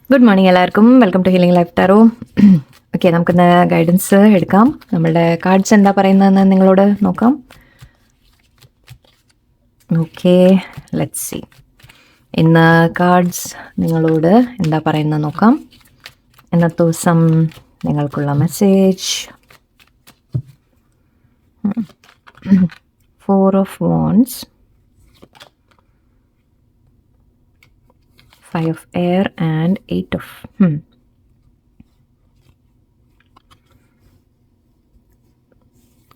Good morning എല്ലാവർക്കും. Welcome to healing life tarot. Okay, നമുക്കിന്ന് guidance എടുക്കാം. നമ്മളുടെ കാർഡ്സ് എന്താ പറയുന്നതെന്ന് നിങ്ങളോട് നോക്കാം. Okay, let's see. ഇന്ന് കാർഡ്സ് നിങ്ങളോട് എന്താ പറയുന്നത് നോക്കാം. ഇന്നത്തെ ദിവസം നിങ്ങൾക്കുള്ള message. 4 of Wands, 5 of Air and 8 of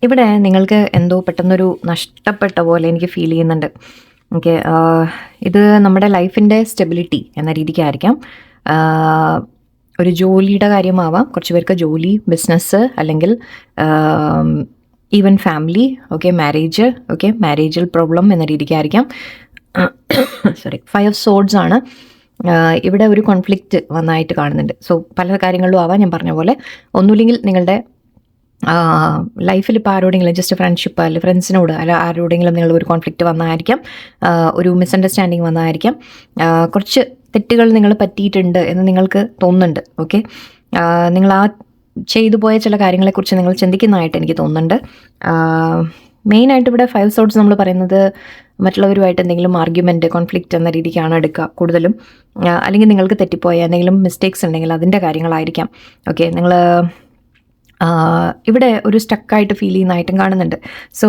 ഇവിടെ നിങ്ങൾക്ക് എന്തോ പെട്ടെന്നൊരു നഷ്ടപ്പെട്ട പോലെ എനിക്ക് ഫീൽ ചെയ്യുന്നുണ്ട്. ഓക്കെ, ഇത് നമ്മുടെ ലൈഫിൻ്റെ സ്റ്റെബിലിറ്റി എന്ന രീതിക്കായിരിക്കാം. ഒരു ജോലിയുടെ കാര്യമാവാം. കുറച്ച് പേർക്ക് ജോലി, ബിസിനസ്, അല്ലെങ്കിൽ even family, okay, marriage, okay, മാരേജൽ പ്രോബ്ലം എന്ന രീതിക്കായിരിക്കാം. സോറി, 5 of Swords ആണ്. ഇവിടെ ഒരു കോൺഫ്ലിക്റ്റ് വന്നായിട്ട് കാണുന്നുണ്ട്. സോ പല കാര്യങ്ങളിലും ആവാം. ഞാൻ പറഞ്ഞ പോലെ ഒന്നുമില്ലെങ്കിൽ നിങ്ങളുടെ ലൈഫിൽ ഇപ്പോൾ ആരോടെങ്കിലും ജസ്റ്റ് ഫ്രണ്ട്ഷിപ്പ് അല്ലെങ്കിൽ ഫ്രണ്ട്സിനോട് അല്ല ആരോടെങ്കിലും നിങ്ങൾ ഒരു കോൺഫ്ലിക്റ്റ് വന്നായിരിക്കാം, ഒരു മിസ്അണ്ടർസ്റ്റാൻഡിങ് വന്നായിരിക്കാം, കുറച്ച് തെറ്റുകൾ നിങ്ങൾ പറ്റിയിട്ടുണ്ട് എന്ന് നിങ്ങൾക്ക് തോന്നുന്നുണ്ട്. ഓക്കെ, നിങ്ങൾ ആ ചെയ്തു പോയ ചില കാര്യങ്ങളെക്കുറിച്ച് നിങ്ങൾ ചിന്തിക്കുന്നതായിട്ട് എനിക്ക് തോന്നുന്നുണ്ട്. മെയിനായിട്ട് ഇവിടെ 5 Swords നമ്മൾ പറയുന്നത് മറ്റുള്ളവരുമായിട്ട് എന്തെങ്കിലും ആർഗ്യുമെൻറ്റ്, കോൺഫ്ലിക്റ്റ് എന്ന രീതിക്കാണ് എടുക്കുക കൂടുതലും. അല്ലെങ്കിൽ നിങ്ങൾക്ക് തെറ്റിപ്പോയ എന്തെങ്കിലും മിസ്റ്റേക്സ് ഉണ്ടെങ്കിൽ അതിൻ്റെ കാര്യങ്ങളായിരിക്കാം. ഓക്കെ, നിങ്ങൾ ഇവിടെ ഒരു സ്റ്റക്കായിട്ട് ഫീൽ ചെയ്യുന്നതായിട്ടും കാണുന്നുണ്ട്. സോ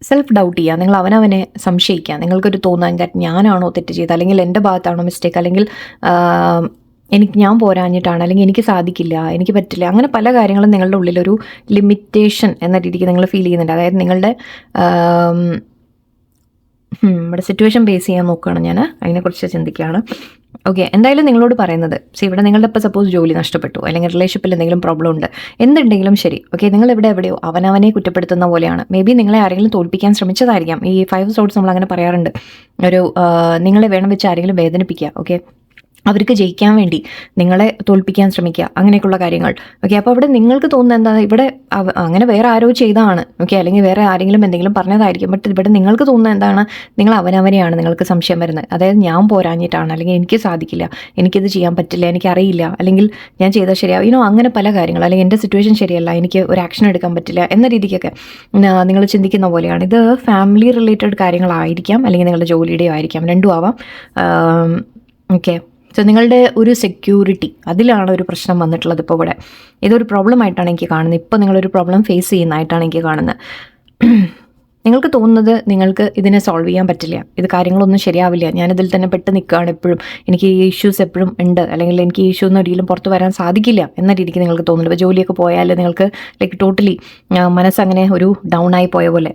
സെൽഫ് ഡൗട്ട് ചെയ്യുക, നിങ്ങൾ അവനവനെ സംശയിക്കുക. നിങ്ങൾക്കൊരു തോന്നാൻ ദാറ്റ് ഞാനാണോ തെറ്റ് ചെയ്തത്, അല്ലെങ്കിൽ എൻ്റെ ഭാഗത്താണോ മിസ്റ്റേക്ക്, അല്ലെങ്കിൽ ഞാൻ പോരാഞ്ഞിട്ടാണ്, അല്ലെങ്കിൽ എനിക്ക് സാധിക്കില്ല, എനിക്ക് പറ്റില്ല, അങ്ങനെ പല കാര്യങ്ങളും നിങ്ങളുടെ ഉള്ളിലൊരു ലിമിറ്റേഷൻ എന്ന രീതിക്ക് നിങ്ങൾ ഫീൽ ചെയ്യുന്നുണ്ട്. അതായത് നിങ്ങളുടെ ഇവിടെ സിറ്റുവേഷൻ ബേസ് ചെയ്യാൻ നോക്കുകയാണ് ഞാൻ, അതിനെക്കുറിച്ച് ചിന്തിക്കുകയാണ്. ഓക്കെ, എന്തായാലും നിങ്ങളോട് പറയുന്നത് ഇവിടെ നിങ്ങളുടെ ഇപ്പോൾ സപ്പോസ് ജോലി നഷ്ടപ്പെട്ടു, അല്ലെങ്കിൽ റിലേഷൻഷിപ്പിൽ എന്തെങ്കിലും പ്രോബ്ലം ഉണ്ട്, എന്തുണ്ടെങ്കിലും ശരി, ഓക്കെ, നിങ്ങൾ എവിടെയോ അവനവനെ കുറ്റപ്പെടുത്തുന്ന പോലെയാണ്. മേ ബി നിങ്ങളെ ആരെങ്കിലും തോൽപ്പിക്കാൻ ശ്രമിച്ചതായിരിക്കാം. ഈ 5 of Swords നമ്മൾ അങ്ങനെ പറയാറുണ്ട്. ഒരു നിങ്ങളെ വേണം വെച്ച് ആരെങ്കിലും വേദനിപ്പിക്കുക, ഓക്കെ, അവർക്ക് ജയിക്കാൻ വേണ്ടി നിങ്ങളെ തോൽപ്പിക്കാൻ ശ്രമിക്കുക, അങ്ങനെയൊക്കെയുള്ള കാര്യങ്ങൾ. ഓക്കെ, അപ്പോൾ അവിടെ നിങ്ങൾക്ക് തോന്നുന്നത് എന്താ, ഇവിടെ അങ്ങനെ വേറെ ആരോ ചെയ്തതാണ്, ഓക്കെ, അല്ലെങ്കിൽ വേറെ ആരെങ്കിലും എന്തെങ്കിലും പറഞ്ഞതായിരിക്കും. ബട്ട് ഇവിടെ നിങ്ങൾക്ക് തോന്നുന്നത് എന്താണ്, നിങ്ങൾ അവനവനെയാണ് നിങ്ങൾക്ക് സംശയം വരുന്നത്. അതായത് ഞാൻ പോരാഞ്ഞിട്ടാണ്, അല്ലെങ്കിൽ എനിക്ക് സാധിക്കില്ല, എനിക്കിത് ചെയ്യാൻ പറ്റില്ല, എനിക്കറിയില്ല, അല്ലെങ്കിൽ ഞാൻ ചെയ്താൽ ശരിയാവും, അങ്ങനെ പല കാര്യങ്ങൾ, അല്ലെങ്കിൽ എൻ്റെ സിറ്റുവേഷൻ ശരിയല്ല, എനിക്ക് ഒരു ആക്ഷൻ എടുക്കാൻ പറ്റില്ല എന്ന രീതിക്കൊക്കെ നിങ്ങൾ ചിന്തിക്കുന്ന പോലെയാണ്. ഇത് ഫാമിലി റിലേറ്റഡ് കാര്യങ്ങളായിരിക്കാം, അല്ലെങ്കിൽ നിങ്ങളുടെ ജോലിയുടെയോ ആയിരിക്കാം, രണ്ടും ആവാം. ഓക്കെ, സോ നിങ്ങളുടെ ഒരു സെക്യൂരിറ്റി, അതിലാണ് ഒരു പ്രശ്നം വന്നിട്ടുള്ളത്. ഇപ്പോൾ ഇവിടെ ഇതൊരു പ്രോബ്ലം ആയിട്ടാണ് എനിക്ക് കാണുന്നത്. ഇപ്പോൾ നിങ്ങളൊരു പ്രോബ്ലം ഫേസ് ചെയ്യുന്നതായിട്ടാണ് എനിക്ക് കാണുന്നത്. നിങ്ങൾക്ക് തോന്നുന്നത് നിങ്ങൾക്ക് ഇതിനെ സോൾവ് ചെയ്യാൻ പറ്റില്ല, ഇത് കാര്യങ്ങളൊന്നും ശരിയാവില്ല, ഞാനിതിൽ തന്നെ പെട്ട് നിൽക്കുകയാണ് എപ്പോഴും, എനിക്ക് ഈ ഇഷ്യൂസ് എപ്പോഴും ഉണ്ട്, അല്ലെങ്കിൽ എനിക്ക് ഈ ഇഷ്യൂ ഒന്നും ഒരിക്കലും പുറത്ത് വരാൻ സാധിക്കില്ല എന്ന രീതിക്ക് നിങ്ങൾക്ക് തോന്നുന്നുണ്ട്. ഇപ്പോൾ ജോലിയൊക്കെ പോയാൽ നിങ്ങൾക്ക് ലൈക്ക് ടോട്ടലി മനസ്സങ്ങനെ ഒരു ഡൗൺ ആയി പോയ പോലെ,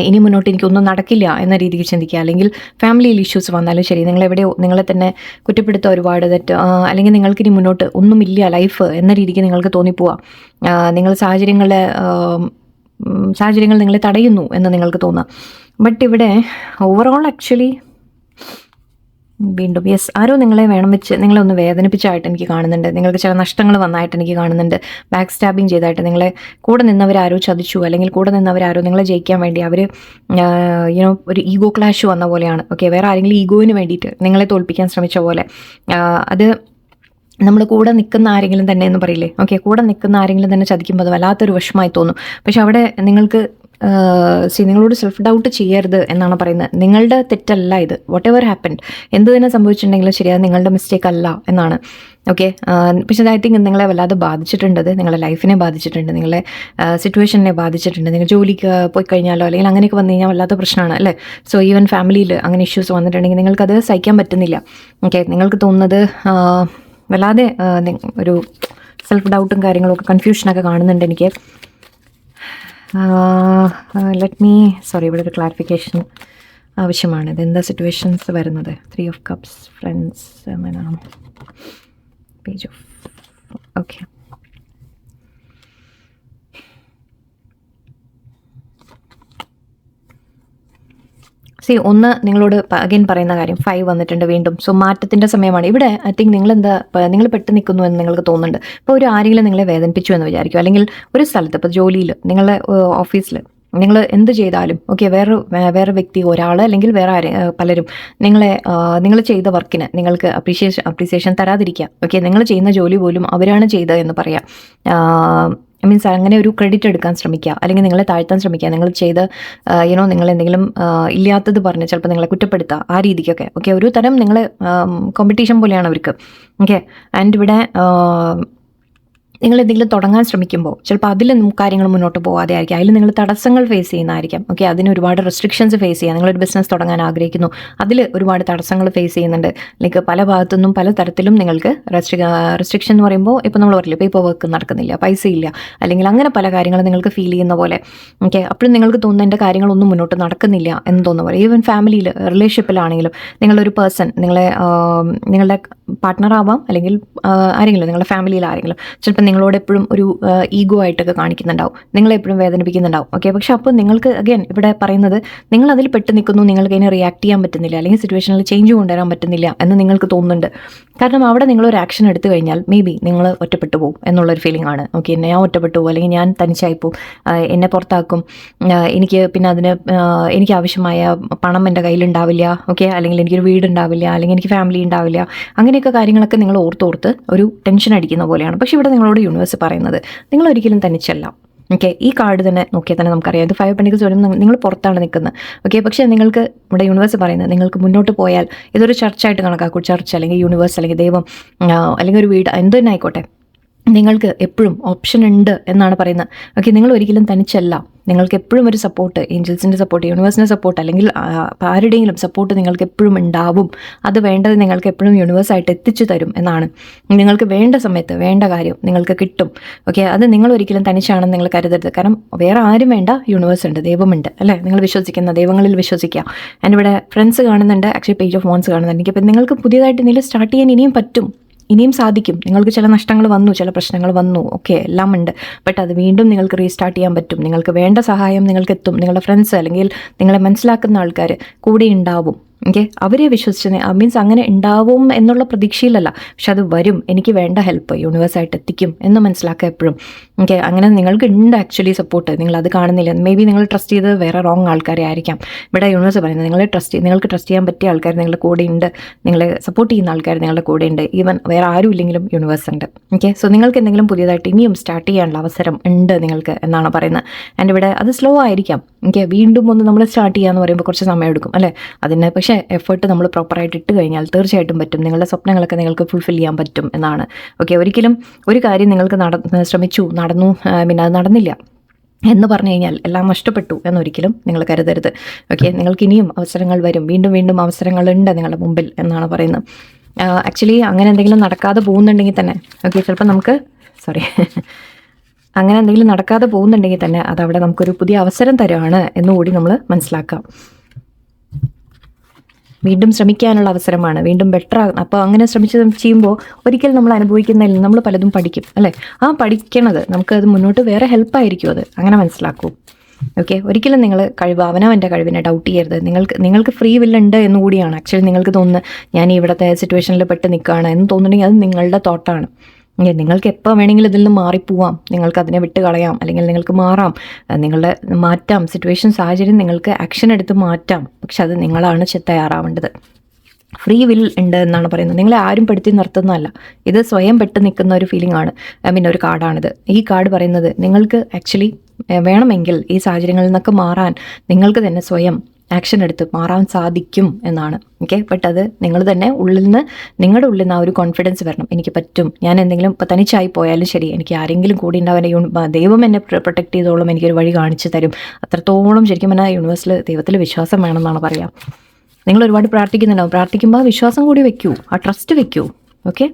ഇനി മുന്നോട്ട് എനിക്കൊന്നും നടക്കില്ല എന്ന രീതിക്ക് ചിന്തിക്കുക. അല്ലെങ്കിൽ ഫാമിലിയിൽ ഇഷ്യൂസ് വന്നാലും ശരി, നിങ്ങളെവിടെയോ നിങ്ങളെ തന്നെ കുറ്റപ്പെടുത്തുക, ഒരുപാട് തെറ്റ്, അല്ലെങ്കിൽ നിങ്ങൾക്കിനി മുന്നോട്ട് ഒന്നുമില്ല ലൈഫ് എന്ന രീതിക്ക് നിങ്ങൾക്ക് തോന്നിപ്പോവാം. നിങ്ങൾ സാഹചര്യങ്ങൾ നിങ്ങളെ തടയുന്നു എന്ന് നിങ്ങൾക്ക് തോന്നാം. ബട്ട് ഇവിടെ ഓവറോൾ ആക്ച്വലി വീണ്ടും ആരോ നിങ്ങളെ വേണം വെച്ച് നിങ്ങളെ ഒന്ന് വേദനിപ്പിച്ചായിട്ട് എനിക്ക് കാണുന്നുണ്ട്. നിങ്ങൾക്ക് ചില നഷ്ടങ്ങൾ വന്നായിട്ട് എനിക്ക് കാണുന്നുണ്ട്. ബാക്ക് സ്റ്റാബിങ് ചെയ്തായിട്ട് നിങ്ങളെ കൂടെ നിന്നവരാരോ ചതിച്ചു, അല്ലെങ്കിൽ കൂടെ നിന്നവരാരോ നിങ്ങളെ ജയിക്കാൻ വേണ്ടി അവർ ഒരു ഈഗോ ക്ലാഷ് വന്ന പോലെയാണ്. ഓക്കെ, വേറെ ആരെങ്കിലും ഈഗോയിന് വേണ്ടിയിട്ട് നിങ്ങളെ തോൽപ്പിക്കാൻ ശ്രമിച്ച പോലെ. അത് നമ്മൾ കൂടെ നിൽക്കുന്ന ആരെങ്കിലും തന്നെ എന്ന് പറയില്ലേ, ഓക്കെ, കൂടെ നിൽക്കുന്ന ആരെങ്കിലും തന്നെ ചതിക്കുമ്പോൾ അത് വല്ലാത്തൊരു വിഷമമായി തോന്നും. പക്ഷെ അവിടെ നിങ്ങൾക്ക് നിങ്ങളോട് സെൽഫ് ഡൗട്ട് ചെയ്യരുത് എന്നാണ് പറയുന്നത്. നിങ്ങളുടെ തെറ്റല്ല ഇത്, വാട്ട് എവർ ഹാപ്പൻഡ്, എന്ത് തന്നെ സംഭവിച്ചിട്ടുണ്ടെങ്കിലും ശരി, അത് നിങ്ങളുടെ മിസ്റ്റേക്ക് അല്ല എന്നാണ്. ഓക്കെ, പക്ഷേ ഐ തിങ്ക് നിങ്ങളെ വല്ലാതെ ബാധിച്ചിട്ടുണ്ട്, നിങ്ങളുടെ ലൈഫിനെ ബാധിച്ചിട്ടുണ്ട്, നിങ്ങളെ സിറ്റുവേഷനെ ബാധിച്ചിട്ടുണ്ട്. നിങ്ങൾ ജോലിക്ക് പോയി കഴിഞ്ഞാലോ അല്ലെങ്കിൽ അങ്ങനെയൊക്കെ വന്നു കഴിഞ്ഞാൽ വല്ലാത്ത പ്രശ്നമാണ് അല്ലേ. സോ ഈവൻ ഫാമിലിയിൽ അങ്ങനെ ഇഷ്യൂസ് വന്നിട്ടുണ്ടെങ്കിൽ നിങ്ങൾക്കത് സഹിക്കാൻ പറ്റുന്നില്ല. ഓക്കെ, നിങ്ങൾക്ക് തോന്നുന്നത് വല്ലാതെ ഒരു സെൽഫ് ഡൗട്ടും കാര്യങ്ങളൊക്കെ കൺഫ്യൂഷനൊക്കെ കാണുന്നുണ്ട് എനിക്ക്. ഇവിടെ ഒരു ക്ലാരിഫിക്കേഷൻ ആവശ്യമാണ്. ഇതെന്താ സിറ്റുവേഷൻസ് വരുന്നത്? 3 of Cups, ഫ്രണ്ട്സ്, അങ്ങനെയാണ്. പേജ് ഓഫ് ഓക്കെ, ഒന്ന് നിങ്ങളോട് അഗൈൻ പറയുന്ന കാര്യം 5 വന്നിട്ടുണ്ട് വീണ്ടും. സോ മാറ്റത്തിൻ്റെ സമയമാണ് ഇവിടെ. ഐ തിങ്ക് നിങ്ങൾ പെട്ട് നിൽക്കുന്നു എന്ന് നിങ്ങൾക്ക് തോന്നുന്നുണ്ട്. ഇപ്പോൾ ആരെങ്കിലും നിങ്ങളെ വേദനിപ്പിച്ചു എന്ന് വിചാരിക്കും, അല്ലെങ്കിൽ ഒരു സ്ഥലത്ത് ഇപ്പോൾ ജോലിയിൽ, നിങ്ങളുടെ ഓഫീസിൽ നിങ്ങൾ എന്ത് ചെയ്താലും ഓക്കെ, വേറെ വ്യക്തി, ഒരാൾ അല്ലെങ്കിൽ വേറെ പലരും നിങ്ങൾ ചെയ്ത വർക്കിന് നിങ്ങൾക്ക് അപ്രീസിയേഷൻ തരാതിരിക്കുക. ഓക്കെ, നിങ്ങൾ ചെയ്യുന്ന ജോലി പോലും അവരാണ് ചെയ്തത് എന്ന് പറയാം. മീൻസ് അങ്ങനെ ഒരു ക്രെഡിറ്റ് എടുക്കാൻ ശ്രമിക്കുക, അല്ലെങ്കിൽ നിങ്ങളെ താഴ്ത്താൻ ശ്രമിക്കുക. നിങ്ങൾ ചെയ്ത് നിങ്ങൾ എന്തെങ്കിലും ഇല്ലാത്തത് പറഞ്ഞ് ചിലപ്പോൾ നിങ്ങളെ കുറ്റപ്പെടുത്തുക, ആ രീതിക്കൊക്കെ. ഓക്കെ, ഒരു തരം നിങ്ങളെ കോമ്പറ്റീഷൻ പോലെയാണ് അവർക്ക്. ഓക്കെ, ആൻഡ് ഇവിടെ നിങ്ങൾ എന്തെങ്കിലും തുടങ്ങാൻ ശ്രമിക്കുമ്പോൾ ചിലപ്പോൾ അതിൽ കാര്യങ്ങൾ മുന്നോട്ട് പോകാതെ ആയിരിക്കും, അതിൽ നിങ്ങൾ തടസ്സങ്ങൾ ഫേസ് ചെയ്യുന്നതായിരിക്കും. ഓക്കെ, അതിന് ഒരുപാട് റെസ്ട്രിക്ഷൻസ് ഫേസ് ചെയ്യുക. നിങ്ങളൊരു ബിസിനസ് തുടങ്ങാൻ ആഗ്രഹിക്കുന്നു, അതിൽ ഒരുപാട് തടസ്സങ്ങൾ ഫേസ് ചെയ്യുന്നുണ്ട്. ലൈക്ക് പല ഭാഗത്തുനിന്നും പല തരത്തിലും നിങ്ങൾക്ക് റെസ്ട്രിക്ഷൻ എന്ന് പറയുമ്പോൾ ഇപ്പോൾ നമ്മൾ പറയില്ല, പേപ്പർ വർക്ക് നടക്കുന്നില്ല, പൈസ ഇല്ല, അല്ലെങ്കിൽ അങ്ങനെ പല കാര്യങ്ങളും നിങ്ങൾക്ക് ഫീൽ ചെയ്യുന്ന പോലെ. ഓക്കെ, അപ്പോഴും നിങ്ങൾക്ക് തോന്നുന്ന എൻ്റെ കാര്യങ്ങളൊന്നും മുന്നോട്ട് നടക്കുന്നില്ല എന്ന് തോന്നുന്ന പോലെ. ഈവൻ ഫാമിലിയിൽ, റിലേഷൻഷിപ്പിലാണെങ്കിലും നിങ്ങളൊരു പേഴ്സൺ, നിങ്ങളുടെ പാർട്ട്ണർ ആവാം, അല്ലെങ്കിൽ ആരെങ്കിലും നിങ്ങളുടെ ഫാമിലിയിൽ ആരെങ്കിലും ചിലപ്പോൾ നിങ്ങളോട് എപ്പോഴും ഒരു ഈഗോ ആയിട്ടൊക്കെ കാണിക്കുന്നുണ്ടാവും, നിങ്ങളെപ്പോഴും വേദനിപ്പിക്കുന്നുണ്ടാവും. ഓക്കെ, പക്ഷെ അപ്പോൾ നിങ്ങൾക്ക് അഗൈൻ ഇവിടെ പറയുന്നത്, നിങ്ങൾ അതിൽ പെട്ട് നിൽക്കുന്നു, നിങ്ങൾക്ക് അതിനെ റിയാക്ട് ചെയ്യാൻ പറ്റുന്നില്ല, അല്ലെങ്കിൽ സിറ്റുവേഷനിൽ ചേഞ്ച് കൊണ്ടുവരാൻ പറ്റുന്നില്ല എന്ന് നിങ്ങൾക്ക് തോന്നുന്നുണ്ട്. കാരണം അവിടെ നിങ്ങളൊരു ആക്ഷൻ എടുത്തു കഴിഞ്ഞാൽ മേ ബി നിങ്ങൾ ഒറ്റപ്പെട്ടു പോകും എന്നുള്ളൊരു ഫീലിംഗ് ആണ്. ഓക്കെ, ഞാൻ ഒറ്റപ്പെട്ടു പോകും, അല്ലെങ്കിൽ ഞാൻ തനിച്ചായി പോകും, എന്നെ പുറത്താക്കും, എനിക്ക് പിന്നെ എനിക്ക് ആവശ്യമായ പണം എൻ്റെ കയ്യിലുണ്ടാവില്ല. ഓക്കെ, അല്ലെങ്കിൽ എനിക്കൊരു വീടുണ്ടാവില്ല, അല്ലെങ്കിൽ എനിക്ക് ഫാമിലി ഉണ്ടാവില്ല. അങ്ങനെയൊക്കെ കാര്യങ്ങളൊക്കെ നിങ്ങൾ ഓർത്തോർത്ത് ഒരു ടെൻഷൻ അടിക്കുന്ന പോലെയാണ്. പക്ഷെ ഇവിടെ നിങ്ങളോട് യൂണിവേഴ്സ് പറയുന്നത്, നിങ്ങൾ ഒരിക്കലും തനിച്ചല്ല. ഓക്കെ, ഈ കാർഡ് തന്നെ നോക്കിയാൽ തന്നെ നമുക്കറിയാം, ഇത് 5 പെൻറ്റിക്കിൾസ് വരുമ്പോൾ നിങ്ങൾ പുറത്താണ് നിൽക്കുന്നത്. ഓക്കെ, പക്ഷേ നിങ്ങൾക്ക് ഇവിടെ യൂണിവേഴ്സ് പറയുന്നത്, നിങ്ങൾക്ക് മുന്നോട്ട് പോയാൽ ഇതൊരു ചർച്ചായിട്ട് കണക്കാക്കും. ചർച്ച് അല്ലെങ്കിൽ യൂണിവേഴ്സ് അല്ലെങ്കിൽ ദൈവം അല്ലെങ്കിൽ ഒരു വീട്, എന്ത് തന്നെ ആയിക്കോട്ടെ, നിങ്ങൾക്ക് എപ്പോഴും ഓപ്ഷൻ ഉണ്ട് എന്നാണ് പറയുന്നത്. ഓക്കെ, നിങ്ങൾ ഒരിക്കലും തനിച്ചല്ല. നിങ്ങൾക്ക് എപ്പോഴും ഒരു സപ്പോർട്ട്, ഏഞ്ചൽസിൻ്റെ സപ്പോർട്ട്, യൂണിവേഴ്സിൻ്റെ സപ്പോർട്ട്, അല്ലെങ്കിൽ ആരുടെയെങ്കിലും സപ്പോർട്ട് നിങ്ങൾക്ക് എപ്പോഴും ഉണ്ടാവും. അത് വേണ്ടത് നിങ്ങൾക്ക് എപ്പോഴും യൂണിവേഴ്സായിട്ട് എത്തിച്ചു തരും എന്നാണ്. നിങ്ങൾക്ക് വേണ്ട സമയത്ത് വേണ്ട കാര്യം നിങ്ങൾക്ക് കിട്ടും. ഓക്കെ, അത് നിങ്ങൾ ഒരിക്കലും തനിച്ചാണെന്ന് നിങ്ങൾ കരുതരുത്. കാരണം വേറെ ആരും വേണ്ട, യൂണിവേഴ്സ് ഉണ്ട്, ദൈവമുണ്ട്, അല്ലേ? നിങ്ങൾ വിശ്വസിക്കുന്ന ദൈവങ്ങളിൽ വിശ്വസിക്കുക. ആൻഡ് ഇവിടെ ഫ്രണ്ട്സ് കാണുന്നുണ്ട്, ആക്ച്വലി പേജ് ഓഫ് വാൻസ് കാണുന്നുണ്ട്. എനിക്കിപ്പോൾ നിങ്ങൾക്ക് പുതിയതായിട്ട് എന്തെങ്കിലും സ്റ്റാർട്ട് ചെയ്യാൻ ഇനിയും പറ്റും, ഇനിയും സാധിക്കും. നിങ്ങൾക്ക് ചില നഷ്ടങ്ങൾ വന്നു, ചില പ്രശ്നങ്ങൾ വന്നു, ഓക്കെ, എല്ലാം ഉണ്ട്. ബട്ട് അത് വീണ്ടും നിങ്ങൾക്ക് റീസ്റ്റാർട്ട് ചെയ്യാൻ പറ്റും. നിങ്ങൾക്ക് വേണ്ട സഹായം നിങ്ങൾക്ക് എത്തും. നിങ്ങളുടെ ഫ്രണ്ട്സ് അല്ലെങ്കിൽ നിങ്ങളെ മനസ്സിലാക്കുന്ന ആൾക്കാർ കൂടെ ഉണ്ടാവും. ഓക്കെ, അവരെ വിശ്വസിച്ച് മീൻസ് അങ്ങനെ ഉണ്ടാവും എന്നുള്ള പ്രതീക്ഷയിലല്ല, പക്ഷെ അത് വരും. എനിക്ക് വേണ്ട ഹെൽപ്പ് യൂണിവേഴ്സായിട്ട് എത്തിക്കും എന്ന് മനസ്സിലാക്കുക എപ്പോഴും. ഓക്കെ, അങ്ങനെ നിങ്ങൾക്ക് ഉണ്ട് ആക്ച്വലി സപ്പോർട്ട്. നിങ്ങൾ അത് കാണുന്നില്ല. മേ ബി നിങ്ങൾ ട്രസ്റ്റ് ചെയ്ത് വേറെ റോങ് ആൾക്കാരെ ആയിരിക്കാം. ഇവിടെ യൂണിവേഴ്സ് പറയുന്നത്, നിങ്ങൾക്ക് ട്രസ്റ്റ് ചെയ്യാൻ പറ്റിയ ആൾക്കാർ നിങ്ങളുടെ കൂടെ ഉണ്ട്, നിങ്ങളെ സപ്പോർട്ട് ചെയ്യുന്ന ആൾക്കാർ നിങ്ങളുടെ കൂടെ ഉണ്ട്. ഈവൻ വേറെ ആരും ഇല്ലെങ്കിലും യൂണിവേഴ്സ് ഉണ്ട്. ഓക്കെ, സോ നിങ്ങൾക്ക് എന്തെങ്കിലും പുതിയതായിട്ട് ഇനിയും സ്റ്റാർട്ട് ചെയ്യാനുള്ള അവസരം ഉണ്ട് നിങ്ങൾക്ക് എന്നാണ് പറയുന്നത്. ആൻഡ് ഇവിടെ അത് സ്ലോ ആയിരിക്കാം. ഓക്കെ, വീണ്ടും ഒന്ന് നമ്മൾ സ്റ്റാർട്ട് ചെയ്യാന്ന് പറയുമ്പോൾ കുറച്ച് സമയം എടുക്കും, അല്ലേ? അതിന് പക്ഷേ എഫേർട്ട് നമ്മൾ പ്രോപ്പറായിട്ട് ഇട്ട് കഴിഞ്ഞാൽ തീർച്ചയായിട്ടും പറ്റും. നിങ്ങളുടെ സ്വപ്നങ്ങളൊക്കെ നിങ്ങൾക്ക് ഫുൾഫിൽ ചെയ്യാൻ പറ്റും എന്നാണ്. ഓക്കെ, ഒരിക്കലും ഒരു കാര്യം നിങ്ങൾക്ക് നടന്നു പിന്നെ അത് നടന്നില്ല എന്ന് പറഞ്ഞു കഴിഞ്ഞാൽ എല്ലാം നഷ്ടപ്പെട്ടു എന്നൊരിക്കലും നിങ്ങൾ കരുതരുത്. ഓക്കെ, നിങ്ങൾക്ക് ഇനിയും അവസരങ്ങൾ വരും, വീണ്ടും വീണ്ടും അവസരങ്ങളുണ്ട് നിങ്ങളുടെ മുമ്പിൽ എന്നാണ് പറയുന്നത്. ആക്ച്വലി അങ്ങനെ എന്തെങ്കിലും നടക്കാതെ പോകുന്നുണ്ടെങ്കിൽ തന്നെ, ഓക്കെ, ചിലപ്പോൾ നമുക്ക് അങ്ങനെ എന്തെങ്കിലും നടക്കാതെ പോകുന്നുണ്ടെങ്കിൽ തന്നെ അതവിടെ നമുക്കൊരു പുതിയ അവസരം തരുവാണ് എന്നുകൂടി നമ്മൾ മനസ്സിലാക്കാം. വീണ്ടും ശ്രമിക്കാനുള്ള അവസരമാണ്, വീണ്ടും ബെറ്റർ ആകും. അപ്പോൾ അങ്ങനെ ചെയ്യുമ്പോൾ ഒരിക്കലും നമ്മൾ അനുഭവിക്കുന്നതിൽ നമ്മൾ പലതും പഠിക്കും, അല്ലേ? ആ പഠിക്കണത് നമുക്കത് മുന്നോട്ട് വേറെ ഹെൽപ്പായിരിക്കും, അത് അങ്ങനെ മനസ്സിലാക്കൂ. ഓക്കെ, ഒരിക്കലും നിങ്ങൾ അവനവൻ്റെ കഴിവിനെ ഡൗട്ട് ചെയ്യരുത്. നിങ്ങൾക്ക് ഫ്രീ വില്ലുണ്ട് എന്നുകൂടിയാണ് ആക്ച്വലി നിങ്ങൾക്ക് തോന്നുന്നത്. ഞാൻ ഇവിടുത്തെ സിറ്റുവേഷനിൽ പെട്ട് നിൽക്കുകയാണ് എന്ന് തോന്നുന്നുണ്ടെങ്കിൽ അത് നിങ്ങളുടെ തോട്ടാണ്. നിങ്ങൾക്ക് എപ്പോൾ വേണമെങ്കിലും ഇതിൽ നിന്ന് മാറിപ്പോവാം, നിങ്ങൾക്ക് അതിനെ വിട്ട് കളയാം, അല്ലെങ്കിൽ നിങ്ങൾക്ക് മാറ്റാം സിറ്റുവേഷൻ, സാഹചര്യം നിങ്ങൾക്ക് ആക്ഷൻ എടുത്ത് മാറ്റാം. പക്ഷെ അത് നിങ്ങളാണ് തയ്യാറാവേണ്ടത്. ഫ്രീ വിൽ ഉണ്ട് എന്നാണ് പറയുന്നത്. നിങ്ങളെ ആരും പെടുത്തി നിർത്തുന്നതല്ല, ഇത് സ്വയം പെട്ട് നിൽക്കുന്ന ഒരു ഫീലിംഗ് ആണ്. ഒരു കാർഡാണിത്. ഈ കാർഡ് പറയുന്നത് നിങ്ങൾക്ക് ആക്ച്വലി വേണമെങ്കിൽ ഈ സാഹചര്യങ്ങളിൽ നിന്നൊക്കെ മാറാൻ നിങ്ങൾക്ക് തന്നെ സ്വയം ആക്ഷൻ എടുത്ത് മാറാൻ സാധിക്കും എന്നാണ്. ഓക്കെ, ബട്ട് അത് നിങ്ങൾ തന്നെ നിങ്ങളുടെ ഉള്ളിൽ നിന്ന് ആ ഒരു കോൺഫിഡൻസ് വരണം. എനിക്ക് പറ്റും, ഞാൻ എന്തെങ്കിലും ഇപ്പോൾ തനിച്ചായി പോയാലും ശരി, എനിക്ക് ആരെങ്കിലും കൂടി ഉണ്ടാവാൻ ദൈവം എന്നെ പ്രൊട്ടക്ട് ചെയ്തോളം എനിക്കൊരു വഴി കാണിച്ചു തരും. അത്രത്തോളം ശരിക്കും പറഞ്ഞാൽ യൂണിവേഴ്സിൽ ദൈവത്തിൽ വിശ്വാസം വേണമെന്നാണ് പറയാം. നിങ്ങൾ ഒരുപാട് പ്രാർത്ഥിക്കുന്നുണ്ടാവും, പ്രാർത്ഥിക്കുമ്പോൾ വിശ്വാസം കൂടി വെക്കൂ, ആ ട്രസ്റ്റ് വെക്കൂ. Okay,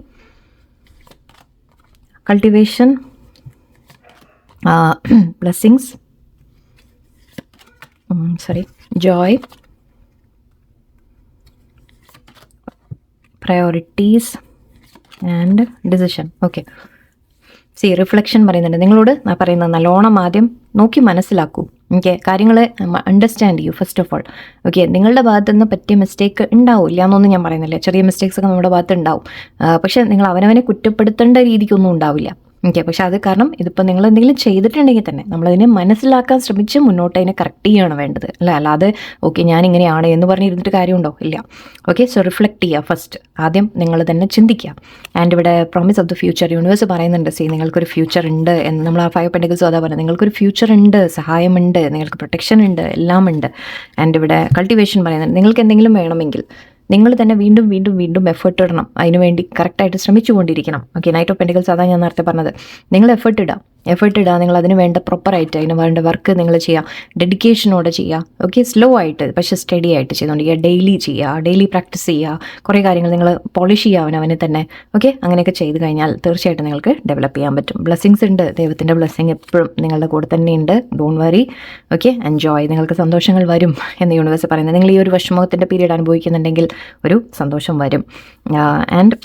cultivation, blessings, joy, priorities and decision. Okay, reflection പറയുന്നുണ്ട് നിങ്ങളോട്. ഞാൻ പറയുന്നത് നല്ലോണം ആദ്യം നോക്കി മനസ്സിലാക്കൂ. ഓക്കെ, കാര്യങ്ങൾ അണ്ടർസ്റ്റാൻഡ് ചെയ്യൂ ഫസ്റ്റ് ഓഫ് ഓൾ. ഓക്കെ, നിങ്ങളുടെ ഭാഗത്തു നിന്ന് പറ്റിയ മിസ്റ്റേക്ക് ഉണ്ടാവില്ല എന്നൊന്നും ഞാൻ പറയുന്നില്ല. ചെറിയ മിസ്റ്റേക്സ് ഒക്കെ നമ്മുടെ ഭാഗത്ത് ഉണ്ടാവും. പക്ഷേ നിങ്ങൾ അവനവനെ കുറ്റപ്പെടുത്തേണ്ട രീതിക്കൊന്നും ഉണ്ടാവില്ല. ഓക്കെ. പക്ഷെ അത് കാരണം ഇതിപ്പോൾ നിങ്ങൾ എന്തെങ്കിലും ചെയ്തിട്ടുണ്ടെങ്കിൽ തന്നെ നമ്മളതിനെ മനസ്സിലാക്കാൻ ശ്രമിച്ച് മുന്നോട്ട് അതിനെ കറക്റ്റ് ചെയ്യുകയാണ് വേണ്ടത്, അല്ലാതെ ഓക്കെ ഞാനിങ്ങനെയാണ് എന്ന് പറഞ്ഞിരുന്നിട്ട് കാര്യമുണ്ടോ? ഇല്ല. ഓക്കെ. സോ റിഫ്ലക്റ്റ് ചെയ്യുക ഫസ്റ്റ്. ആദ്യം നിങ്ങൾ തന്നെ ചിന്തിക്കുക. ആൻഡ് ഇവിടെ promise of the future universe പറയുന്നുണ്ട്, നിങ്ങൾക്കൊരു ഫ്യൂച്ചർ ഉണ്ട് എന്ന്. നമ്മൾ ആ 5 പെൻറ്റക്കിൾസും അതാ പറയുന്നത്, നിങ്ങൾക്കൊരു ഫ്യൂച്ചർ ഉണ്ട്, സഹായമുണ്ട്, നിങ്ങൾക്ക് പ്രൊട്ടക്ഷൻ ഉണ്ട്, എല്ലാം ഉണ്ട്. ആൻഡ് ഇവിടെ കൾട്ടിവേഷൻ പറയുന്നുണ്ട്, നിങ്ങൾക്ക് എന്തെങ്കിലും വേണമെങ്കിൽ നിങ്ങൾ തന്നെ വീണ്ടും വീണ്ടും വീണ്ടും എഫേർട്ട് ഇടണം, അതിനുവേണ്ടി കറക്റ്റായിട്ട് ശ്രമിച്ചുകൊണ്ടിരിക്കണം. ഓക്കെ. നൈറ്റ് ഓഫ് പെൻറ്റക്കിൾസ് അതാണ് ഞാൻ നേരത്തെ പറഞ്ഞത്. നിങ്ങൾ എഫേർട്ട് ഇടുക, നിങ്ങൾ അതിന് വേണ്ട പ്രോപ്പറായിട്ട് അതിന് വേണ്ട വർക്ക് നിങ്ങൾ ചെയ്യുക, ഡെഡിക്കേഷനോടെ ചെയ്യുക. ഓക്കെ. സ്ലോ ആയിട്ട് പക്ഷേ സ്റ്റഡി ആയിട്ട് ചെയ്തുകൊണ്ടിരിക്കുക, ഡെയിലി പ്രാക്ടീസ് ചെയ്യുക, കുറേ കാര്യങ്ങൾ നിങ്ങൾ പോളിഷ് ചെയ്യുക അവനെ തന്നെ. ഓക്കെ. അങ്ങനെയൊക്കെ ചെയ്ത് കഴിഞ്ഞാൽ തീർച്ചയായിട്ടും നിങ്ങൾക്ക് ഡെവലപ്പ് ചെയ്യാൻ പറ്റും. ബ്ലെസ്സിങ്സ് ഉണ്ട്, ദൈവത്തിൻ്റെ ബ്ലെസ്സിങ് എപ്പോഴും നിങ്ങളുടെ കൂടെ തന്നെ ഉണ്ട്. Don't worry. ഓക്കെ. എൻജോയ്. നിങ്ങൾക്ക് സന്തോഷങ്ങൾ വരും എന്ന് യൂണിവേഴ്സ് പറയുന്നത്. നിങ്ങൾ ഈ ഒരു വിഷമത്തിൻ്റെ പീരീഡ് അനുഭവിക്കുന്നുണ്ടെങ്കിൽ ഒരു സന്തോഷം വരും. ആൻഡ്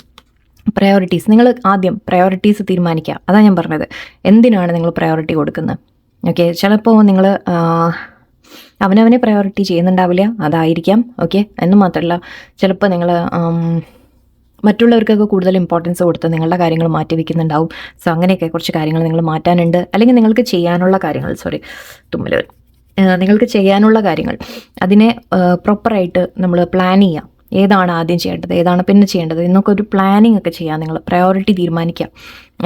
പ്രയോറിറ്റീസ്, നിങ്ങൾ ആദ്യം പ്രയോറിറ്റീസ് തീരുമാനിക്കുക. അതാണ് ഞാൻ പറഞ്ഞത്, എന്തിനാണ് നിങ്ങൾ പ്രയോറിറ്റി കൊടുക്കുന്നത്. ഓക്കെ. ചിലപ്പോൾ നിങ്ങൾ അവനവനെ പ്രയോറിറ്റി ചെയ്യുന്നുണ്ടാവില്ല, അതായിരിക്കാം. ഓക്കെ. എന്ന് മാത്രമല്ല ചിലപ്പോൾ നിങ്ങൾ മറ്റുള്ളവർക്കൊക്കെ കൂടുതൽ ഇമ്പോർട്ടൻസ് കൊടുത്ത് നിങ്ങളുടെ കാര്യങ്ങൾ മാറ്റി വയ്ക്കുന്നുണ്ടാവും. സോ അങ്ങനെയൊക്കെ കുറച്ച് കാര്യങ്ങൾ നിങ്ങൾ മാറ്റാനുണ്ട്. അല്ലെങ്കിൽ നിങ്ങൾക്ക് ചെയ്യാനുള്ള കാര്യങ്ങൾ നിങ്ങൾക്ക് ചെയ്യാനുള്ള കാര്യങ്ങൾ അതിനെ പ്രോപ്പറായിട്ട് നമ്മൾ പ്ലാൻ ചെയ്യുക. ഏതാണ് ആദ്യം ചെയ്യേണ്ടത്, ഏതാണ് പിന്നെ ചെയ്യേണ്ടത് എന്നൊക്കെ ഒരു പ്ലാനിങ് ഒക്കെ ചെയ്യാം. നിങ്ങൾ പ്രയോറിറ്റി തീരുമാനിക്കുക.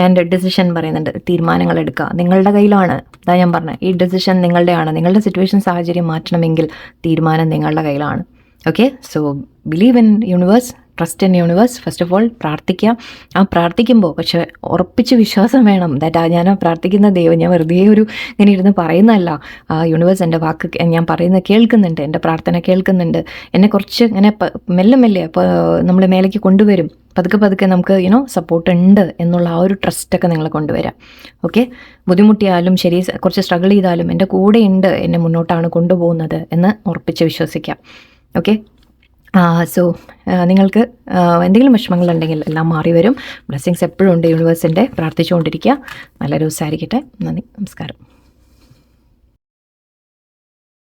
ആൻഡ് ഡിസിഷൻ പറയുന്നുണ്ട്, തീരുമാനങ്ങൾ എടുക്കുക. നിങ്ങളുടെ കയ്യിലാണ്. അതാ ഞാൻ പറഞ്ഞത്, ഈ ഡിസിഷൻ നിങ്ങളുടെയാണ്. നിങ്ങളുടെ സിറ്റുവേഷൻ സാഹചര്യം മാറ്റണമെങ്കിൽ തീരുമാനം നിങ്ങളുടെ കയ്യിലാണ്. Okay. So believe in universe, trust in universe. First of all പ്രാർത്ഥിക്കുക. ആ പ്രാർത്ഥിക്കുമ്പോൾ പക്ഷേ ഉറപ്പിച്ച് വിശ്വാസം വേണം. ഞാൻ പ്രാർത്ഥിക്കുന്ന ദൈവം, ഞാൻ വെറുതെ ഇങ്ങനെ ഇരുന്ന് പറയുന്നതല്ല. യൂണിവേഴ്സ് എൻ്റെ വാക്ക് ഞാൻ പറയുന്നത് കേൾക്കുന്നുണ്ട്, എൻ്റെ പ്രാർത്ഥന കേൾക്കുന്നുണ്ട്. എന്നെ കുറച്ച് ഇങ്ങനെ മെല്ലെ അപ്പോൾ നമ്മൾ മേലേക്ക് കൊണ്ടുവരും. പതുക്കെ നമുക്ക് സപ്പോർട്ട് ഉണ്ട് എന്നുള്ള ആ ഒരു ട്രസ്റ്റൊക്കെ നിങ്ങൾ കൊണ്ടുവരാം. ഓക്കെ. ബുദ്ധിമുട്ടിയാലും ശരി, കുറച്ച് സ്ട്രഗിൾ ചെയ്താലും എൻ്റെ കൂടെ ഉണ്ട്, എന്നെ മുന്നോട്ടാണ് കൊണ്ടുപോകുന്നത് എന്ന് ഉറപ്പിച്ച് വിശ്വസിക്കാം. ഓക്കെ. സോ നിങ്ങൾക്ക് എന്തെങ്കിലും വിഷമങ്ങളുണ്ടെങ്കിൽ എല്ലാം മാറി വരും. ബ്ലെസ്സിങ്സ് എപ്പോഴും ഉണ്ട് യൂണിവേഴ്സിൻ്റെ. പ്രാർത്ഥിച്ചുകൊണ്ടിരിക്കുക. നല്ലൊരു ദിവസമായിരിക്കട്ടെ. നന്ദി, നമസ്കാരം.